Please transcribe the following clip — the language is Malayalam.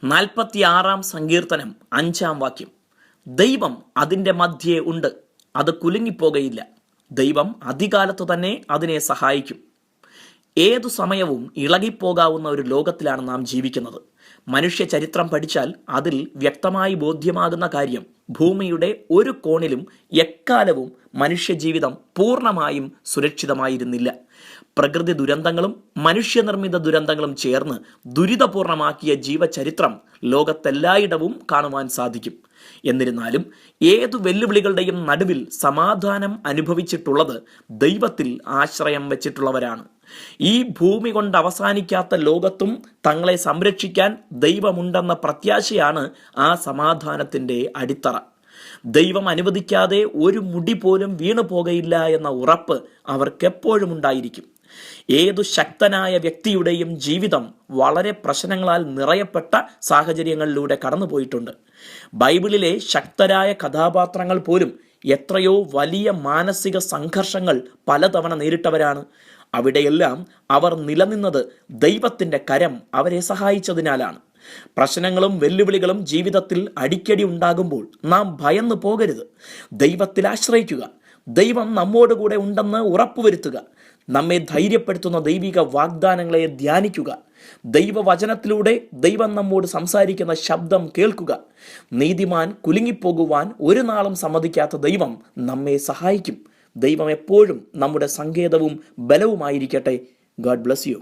46 സങ്കീർത്തനം 5 വാക്യം. ദൈവം അതിൻ്റെ മധ്യേ ഉണ്ട്, അത് കുലുങ്ങിപ്പോകയില്ല. ദൈവം അതികാലത്ത് തന്നെ അതിനെ സഹായിക്കും. ഏതു സമയവും ഇളകിപ്പോകാവുന്ന ഒരു ലോകത്തിലാണ് നാം ജീവിക്കുന്നത്. മനുഷ്യ ചരിത്രം പഠിച്ചാൽ അതിൽ വ്യക്തമായി ബോധ്യമാകുന്ന കാര്യം, ഭൂമിയുടെ ഒരു കോണിലും എക്കാലവും മനുഷ്യജീവിതം പൂർണ്ണമായും സുരക്ഷിതമായിരുന്നില്ല. പ്രകൃതി ദുരന്തങ്ങളും മനുഷ്യനിർമ്മിത ദുരന്തങ്ങളും ചേർന്ന് ദുരിതപൂർണമാക്കിയ ജീവചരിത്രം ലോകത്തെല്ലായിടവും കാണുവാൻ സാധിക്കും. എന്നിരുന്നാലും ഏതു വെല്ലുവിളികളുടെയും നടുവിൽ സമാധാനം അനുഭവിച്ചിട്ടുള്ളത് ദൈവത്തിൽ ആശ്രയം വെച്ചിട്ടുള്ളവരാണ്. ഈ ഭൂമി കൊണ്ട് അവസാനിക്കാത്ത ലോകത്തും തങ്ങളെ സംരക്ഷിക്കാൻ ദൈവമുണ്ടെന്ന പ്രത്യാശയാണ് ആ സമാധാനത്തിൻ്റെ അടിത്തറ. ദൈവം അനുവദിക്കാതെ ഒരു മുടി പോലും വീണു പോകയില്ല എന്ന ഉറപ്പ് അവർക്കെപ്പോഴും ഉണ്ടായിരിക്കും. ഏതു ശക്തനായ വ്യക്തിയുടെയും ജീവിതം വളരെ പ്രശ്നങ്ങളാൽ നിറയപ്പെട്ട സാഹചര്യങ്ങളിലൂടെ കടന്നുപോയിട്ടുണ്ട്. ബൈബിളിലെ ശക്തരായ കഥാപാത്രങ്ങൾ പോലും എത്രയോ വലിയ മാനസിക സംഘർഷങ്ങൾ പലതവണ നേരിട്ടവരാണ്. അവിടെയെല്ലാം അവർ നിലനിന്നത് ദൈവത്തിൻ്റെ കരം അവരെ സഹായിച്ചതിനാലാണ്. പ്രശ്നങ്ങളും വെല്ലുവിളികളും ജീവിതത്തിൽ അടിക്കടി ഉണ്ടാകുമ്പോൾ നാം ഭയന്നു പോകരുത്. ദൈവത്തിൽ ആശ്രയിക്കുക. ദൈവം നമ്മോടുകൂടെ ഉണ്ടെന്ന് ഉറപ്പുവരുത്തുക. നമ്മെ ധൈര്യപ്പെടുത്തുന്ന ദൈവിക വാഗ്ദാനങ്ങളെ ധ്യാനിക്കുക. ദൈവവചനത്തിലൂടെ ദൈവം നമ്മോട് സംസാരിക്കുന്ന ശബ്ദം കേൾക്കുക. നീതിമാൻ കുലുങ്ങിപ്പോകുവാൻ ഒരു നാളും സമ്മതിക്കാത്ത ദൈവം നമ്മെ സഹായിക്കും. ദൈവം എപ്പോഴും നമ്മുടെ സങ്കേതവും ബലവുമായിരിക്കട്ടെ. God bless you.